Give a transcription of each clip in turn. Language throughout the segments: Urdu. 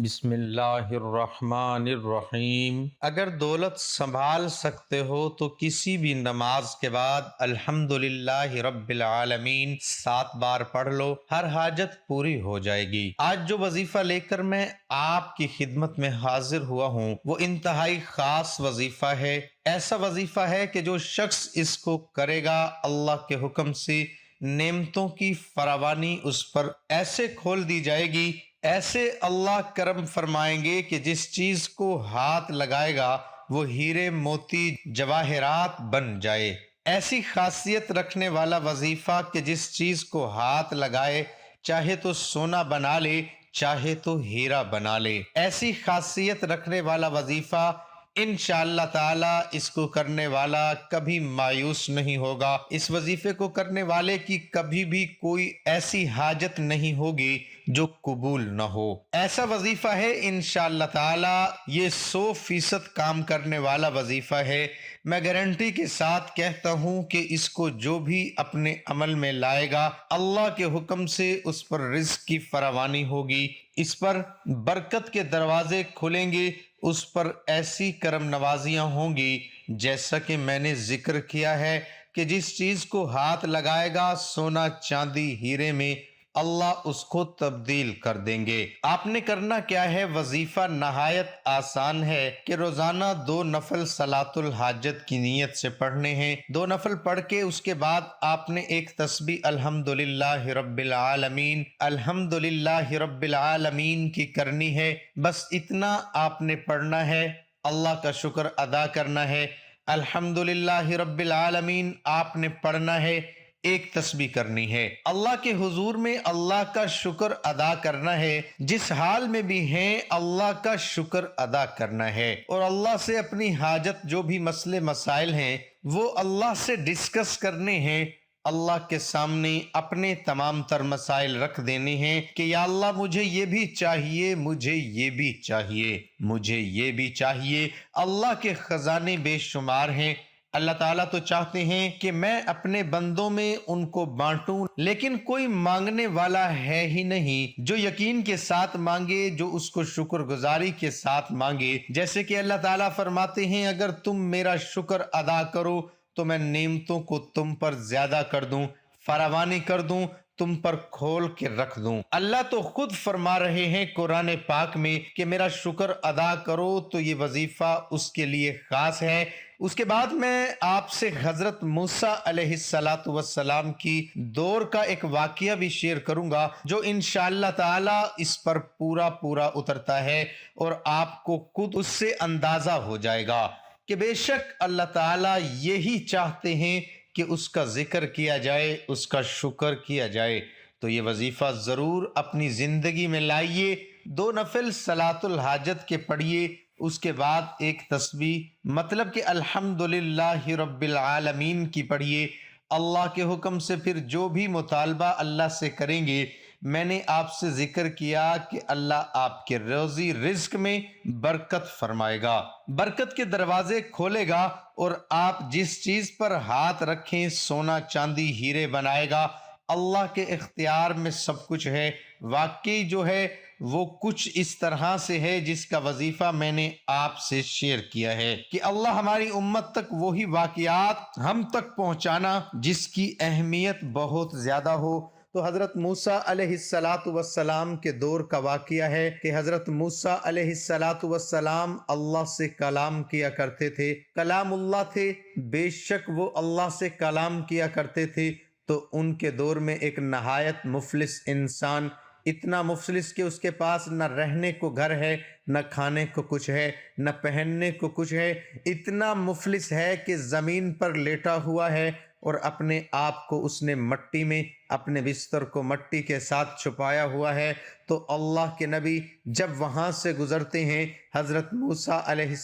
بسم اللہ الرحمن الرحیم۔ اگر دولت سنبھال سکتے ہو تو کسی بھی نماز کے بعد الحمدللہ رب العالمین 7 بار پڑھ لو، ہر حاجت پوری ہو جائے گی۔ آج جو وظیفہ لے کر میں آپ کی خدمت میں حاضر ہوا ہوں وہ انتہائی خاص وظیفہ ہے۔ ایسا وظیفہ ہے کہ جو شخص اس کو کرے گا اللہ کے حکم سے نعمتوں کی فراوانی اس پر ایسے کھول دی جائے گی، ایسے اللہ کرم فرمائیں گے کہ جس چیز کو ہاتھ لگائے گا وہ ہیرے موتی جواہرات بن جائے۔ ایسی خاصیت رکھنے والا وظیفہ کہ جس چیز کو ہاتھ لگائے چاہے تو سونا بنا لے چاہے تو ہیرا بنا لے۔ ایسی خاصیت رکھنے والا وظیفہ انشاءاللہ تعالی اس کو کرنے والا کبھی مایوس نہیں ہوگا۔ اس وظیفے کو کرنے والے کی کبھی بھی کوئی ایسی حاجت نہیں ہوگی جو قبول نہ ہو۔ ایسا وظیفہ ہے انشاءاللہ تعالی، یہ 100% کام کرنے والا وظیفہ ہے۔ میں گارنٹی کے ساتھ کہتا ہوں کہ اس کو جو بھی اپنے عمل میں لائے گا اللہ کے حکم سے اس پر رزق کی فراوانی ہوگی، اس پر برکت کے دروازے کھلیں گے، اس پر ایسی کرم نوازیاں ہوں گی جیسا کہ میں نے ذکر کیا ہے کہ جس چیز کو ہاتھ لگائے گا سونا چاندی ہیرے میں اللہ اس کو تبدیل کر دیں گے۔ آپ نے کرنا کیا ہے؟ وظیفہ نہایت آسان ہے کہ روزانہ 2 نفل صلاۃ الحاجت کی نیت سے پڑھنے ہیں۔ 2 نفل پڑھ کے اس کے بعد آپ نے ایک تسبیح الحمدللہ رب العالمین الحمدللہ رب العالمین کی کرنی ہے۔ بس اتنا آپ نے پڑھنا ہے، اللہ کا شکر ادا کرنا ہے۔ الحمدللہ رب العالمین آپ نے پڑھنا ہے، ایک تسبیح کرنی ہے، اللہ کے حضور میں اللہ کا شکر ادا کرنا ہے، جس حال میں بھی ہیں اللہ کا شکر ادا کرنا ہے، اور اللہ سے اپنی حاجت جو بھی مسئلے مسائل ہیں وہ اللہ سے ڈسکس کرنے ہیں، اللہ کے سامنے اپنے تمام تر مسائل رکھ دینے ہیں کہ یا اللہ مجھے یہ بھی چاہیے، مجھے یہ بھی چاہیے، مجھے یہ بھی چاہیے۔ اللہ کے خزانے بے شمار ہیں۔ اللہ تعالیٰ تو چاہتے ہیں کہ میں اپنے بندوں میں ان کو بانٹوں، لیکن کوئی مانگنے والا ہے ہی نہیں جو یقین کے ساتھ مانگے، جو اس کو شکر گزاری کے ساتھ مانگے۔ جیسے کہ اللہ تعالیٰ فرماتے ہیں اگر تم میرا شکر ادا کرو تو میں نعمتوں کو تم پر زیادہ کر دوں، فراوانی کر دوں، تم پر کھول کے رکھ دوں۔ اللہ تو خود فرما رہے ہیں قرآن پاک میں کہ میرا شکر ادا کرو، تو یہ وظیفہ اس کے لیے خاص ہے۔ اس کے بعد میں آپ سے حضرت موسیٰ علیہ السلام کی دور کا ایک واقعہ بھی شیئر کروں گا جو انشاءاللہ تعالی اس پر پورا اترتا ہے، اور آپ کو خود اس سے اندازہ ہو جائے گا کہ بے شک اللہ تعالی یہی چاہتے ہیں کہ اس کا ذکر کیا جائے، اس کا شکر کیا جائے۔ تو یہ وظیفہ ضرور اپنی زندگی میں لائیے۔ 2 نفل صلاۃ الحاجت کے پڑھیے، اس کے بعد ایک تسبیح مطلب کہ الحمدللہ رب العالمین کی پڑھیے۔ اللہ کے حکم سے پھر جو بھی مطالبہ اللہ سے کریں گے، میں نے آپ سے ذکر کیا کہ اللہ آپ کے روزی رزق میں برکت فرمائے گا، برکت کے دروازے کھولے گا، اور آپ جس چیز پر ہاتھ رکھیں سونا چاندی ہیرے بنائے گا۔ اللہ کے اختیار میں سب کچھ ہے۔ واقعی جو ہے وہ کچھ اس طرح سے ہے جس کا وظیفہ میں نے آپ سے شیئر کیا ہے کہ اللہ ہماری امت تک وہی واقعات ہم تک پہنچانا جس کی اہمیت بہت زیادہ ہو۔ تو حضرت موسیٰ علیہ السلام کے دور کا واقعہ ہے کہ حضرت موسیٰ علیہ السلام اللہ سے کلام کیا کرتے تھے، کلام اللہ تھے، بے شک وہ اللہ سے کلام کیا کرتے تھے۔ تو ان کے دور میں ایک نہایت مفلس انسان، اتنا مفلس کہ اس کے پاس نہ رہنے کو گھر ہے، نہ کھانے کو کچھ ہے، نہ پہننے کو کچھ ہے، اتنا مفلس ہے کہ زمین پر لیٹا ہوا ہے، اور اپنے آپ کو اس نے مٹی میں، اپنے بستر کو مٹی کے ساتھ چھپایا ہوا ہے۔ تو اللہ کے نبی جب وہاں سے گزرتے ہیں، حضرت موسیٰ علیہ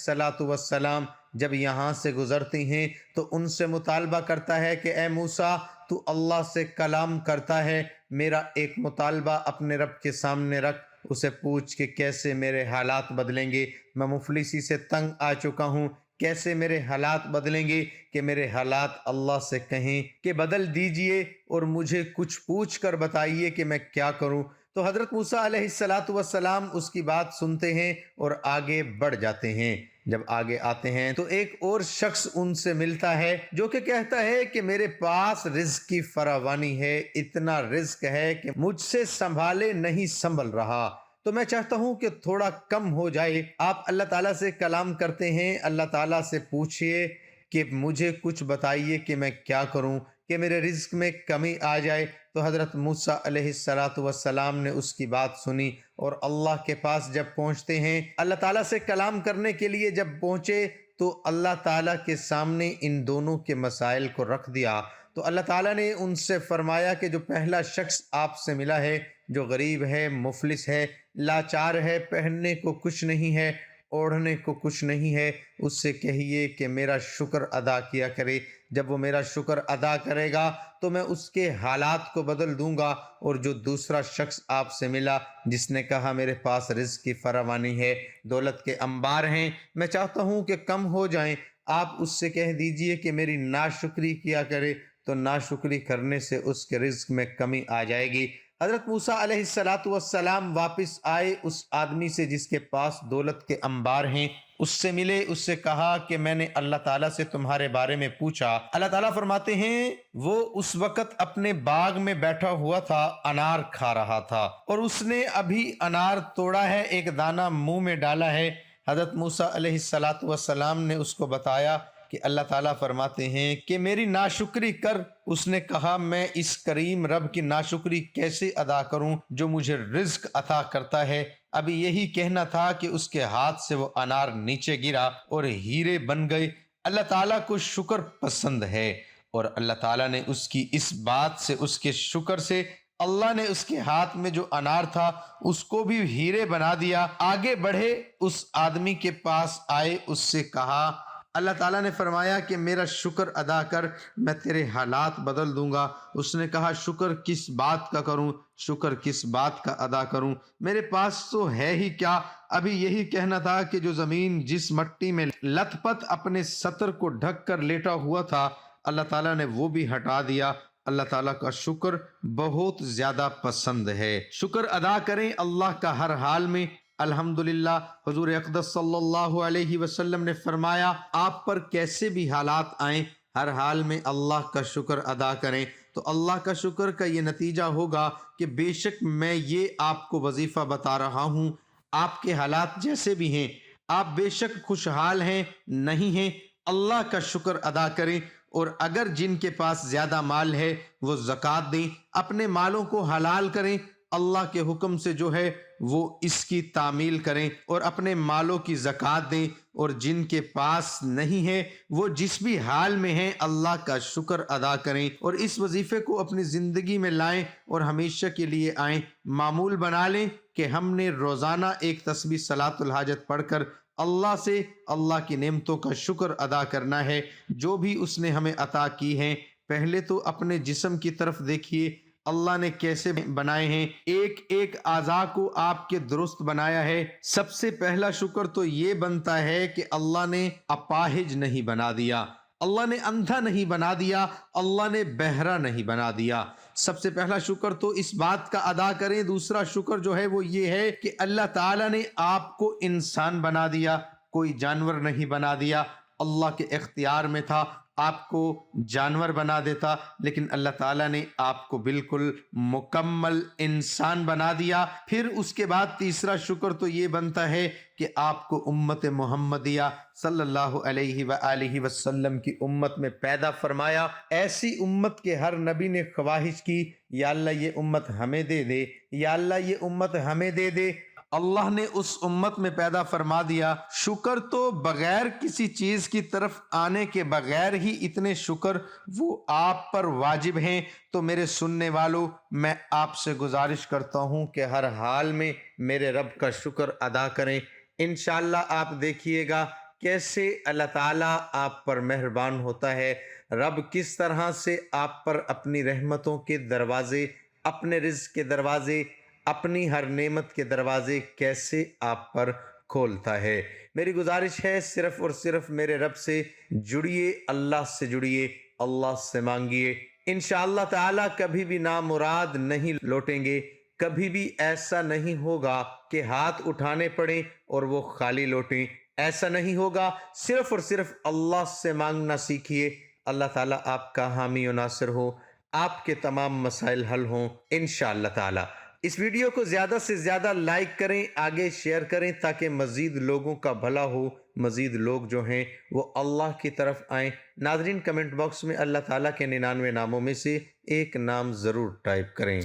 السلام جب یہاں سے گزرتے ہیں تو ان سے مطالبہ کرتا ہے کہ اے موسیٰ تو اللہ سے کلام کرتا ہے، میرا ایک مطالبہ اپنے رب کے سامنے رکھ، اسے پوچھ کہ کیسے میرے حالات بدلیں گے، میں مفلسی سے تنگ آ چکا ہوں، کیسے میرے حالات بدلیں گے کہ میرے حالات اللہ سے کہیں کہ بدل دیجئے اور مجھے کچھ پوچھ کر بتائیے کہ میں کیا کروں۔ تو حضرت موسیٰ علیہ الصلاۃ والسلام اس کی بات سنتے ہیں اور آگے بڑھ جاتے ہیں۔ جب آگے آتے ہیں تو ایک اور شخص ان سے ملتا ہے جو کہ کہتا ہے کہ میرے پاس رزق کی فراوانی ہے، اتنا رزق ہے کہ مجھ سے سنبھالے نہیں سنبھل رہا، تو میں چاہتا ہوں کہ تھوڑا کم ہو جائے۔ آپ اللہ تعالیٰ سے کلام کرتے ہیں، اللہ تعالیٰ سے پوچھئے کہ مجھے کچھ بتائیے کہ میں کیا کروں کہ میرے رزق میں کمی آ جائے۔ تو حضرت موسیٰ علیہ السلام نے اس کی بات سنی اور اللہ کے پاس جب پہنچتے ہیں، اللہ تعالیٰ سے کلام کرنے کے لیے جب پہنچے تو اللہ تعالیٰ کے سامنے ان دونوں کے مسائل کو رکھ دیا۔ تو اللہ تعالیٰ نے ان سے فرمایا کہ جو پہلا شخص آپ سے ملا ہے، جو غریب ہے، مفلس ہے، لاچار ہے، پہننے کو کچھ نہیں ہے، اوڑھنے کو کچھ نہیں ہے، اس سے کہیے کہ میرا شکر ادا کیا کرے۔ جب وہ میرا شکر ادا کرے گا تو میں اس کے حالات کو بدل دوں گا۔ اور جو دوسرا شخص آپ سے ملا جس نے کہا میرے پاس رزق کی فراوانی ہے، دولت کے انبار ہیں، میں چاہتا ہوں کہ کم ہو جائیں، آپ اس سے کہہ دیجئے کہ میری ناشکری کیا کرے، تو ناشکری کرنے سے اس کے رزق میں کمی آ جائے گی۔ حضرت موسیٰ علیہ السلام واپس آئے اس آدمی سے جس کے پاس دولت کے انبار ہیں، اس سے ملے، اس سے کہا کہ میں نے اللہ تعالیٰ سے تمہارے بارے میں پوچھا۔ اللہ تعالیٰ فرماتے ہیں وہ اس وقت اپنے باغ میں بیٹھا ہوا تھا، انار کھا رہا تھا، اور اس نے ابھی انار توڑا ہے، ایک دانہ منہ میں ڈالا ہے۔ حضرت موسیٰ علیہ السلام نے اس کو بتایا کہ اللہ تعالیٰ فرماتے ہیں کہ میری ناشکری کر۔ اس نے کہا میں اس کریم رب کی ناشکری کیسے ادا کروں جو مجھے رزق عطا کرتا ہے؟ ابھی یہی کہنا تھا کہ اس کے ہاتھ سے وہ انار نیچے گرا اور ہیرے بن گئے۔ اللہ تعالیٰ کو شکر پسند ہے، اور اللہ تعالیٰ نے اس کی اس بات سے، اس کے شکر سے، اللہ نے اس کے ہاتھ میں جو انار تھا اس کو بھی ہیرے بنا دیا۔ آگے بڑھے، اس آدمی کے پاس آئے، اس سے کہا، اللہ تعالیٰ نے فرمایا کہ میرا شکر ادا کر، میں تیرے حالات بدل دوں گا۔ اس نے کہا شکر کس بات کا کروں، شکر کس بات کا ادا کروں، میرے پاس تو ہے ہی کیا۔ ابھی یہی کہنا تھا کہ جو زمین جس مٹی میں لت پت اپنے سطر کو ڈھک کر لیٹا ہوا تھا، اللہ تعالیٰ نے وہ بھی ہٹا دیا۔ اللہ تعالیٰ کا شکر بہت زیادہ پسند ہے۔ شکر ادا کریں اللہ کا ہر حال میں۔ الحمدللہ حضور اقدس صلی اللہ علیہ وسلم نے فرمایا آپ پر کیسے بھی حالات آئیں، ہر حال میں اللہ کا شکر ادا کریں، تو اللہ کا شکر کا یہ نتیجہ ہوگا کہ بے شک میں یہ آپ کو وظیفہ بتا رہا ہوں، آپ کے حالات جیسے بھی ہیں، آپ بے شک خوشحال ہیں نہیں ہیں، اللہ کا شکر ادا کریں، اور اگر جن کے پاس زیادہ مال ہے وہ زکوٰۃ دیں، اپنے مالوں کو حلال کریں، اللہ کے حکم سے جو ہے وہ اس کی تعمیل کریں اور اپنے مالوں کی زکوٰۃ دیں، اور جن کے پاس نہیں ہے وہ جس بھی حال میں ہیں اللہ کا شکر ادا کریں، اور اس وظیفے کو اپنی زندگی میں لائیں اور ہمیشہ کے لیے آئیں، معمول بنا لیں کہ ہم نے روزانہ ایک تسبیح صلاۃ الحاجت پڑھ کر اللہ سے اللہ کی نعمتوں کا شکر ادا کرنا ہے جو بھی اس نے ہمیں عطا کی ہیں۔ پہلے تو اپنے جسم کی طرف دیکھیے، اللہ نے کیسے بنائے ہیں، ایک ایک اعضاء کو آپ کے درست بنایا ہے۔ سب سے پہلا شکر تو یہ بنتا ہے کہ اللہ نے اپاہج نہیں بنا دیا، اللہ نے اندھا نہیں بنا دیا، اللہ نے بہرا نہیں بنا دیا۔ سب سے پہلا شکر تو اس بات کا ادا کریں۔ دوسرا شکر جو ہے وہ یہ ہے کہ اللہ تعالیٰ نے آپ کو انسان بنا دیا، کوئی جانور نہیں بنا دیا۔ اللہ کے اختیار میں تھا آپ کو جانور بنا دیتا، لیکن اللہ تعالیٰ نے آپ کو بالکل مکمل انسان بنا دیا۔ پھر اس کے بعد تیسرا شکر تو یہ بنتا ہے کہ آپ کو امت محمدیہ صلی اللہ علیہ وآلہ وسلم کی امت میں پیدا فرمایا۔ ایسی امت کے ہر نبی نے خواہش کی یا اللہ یہ امت ہمیں دے دے، یا اللہ یہ امت ہمیں دے دے، اللہ نے اس امت میں پیدا فرما دیا۔ شکر تو بغیر کسی چیز کی طرف آنے کے بغیر ہی اتنے شکر وہ آپ پر واجب ہیں۔ تو میرے سننے والوں، میں آپ سے گزارش کرتا ہوں کہ ہر حال میں میرے رب کا شکر ادا کریں۔ انشاءاللہ آپ دیکھیے گا کیسے اللہ تعالیٰ آپ پر مہربان ہوتا ہے، رب کس طرح سے آپ پر اپنی رحمتوں کے دروازے، اپنے رزق کے دروازے، اپنی ہر نعمت کے دروازے کیسے آپ پر کھولتا ہے۔ میری گزارش ہے صرف اور صرف میرے رب سے جڑیے، اللہ سے جڑیے، اللہ سے مانگیے، انشاءاللہ تعالی کبھی بھی نامراد نہیں لوٹیں گے۔ کبھی بھی ایسا نہیں ہوگا کہ ہاتھ اٹھانے پڑیں اور وہ خالی لوٹیں، ایسا نہیں ہوگا۔ صرف اور صرف اللہ سے مانگنا سیکھیے، اللہ تعالیٰ آپ کا حامی و ناصر ہو، آپ کے تمام مسائل حل ہوں انشاءاللہ تعالیٰ۔ اس ویڈیو کو زیادہ سے زیادہ لائک کریں، آگے شیئر کریں تاکہ مزید لوگوں کا بھلا ہو، مزید لوگ جو ہیں وہ اللہ کی طرف آئیں۔ ناظرین، کمنٹ باکس میں اللہ تعالیٰ کے 99 ناموں میں سے ایک نام ضرور ٹائپ کریں۔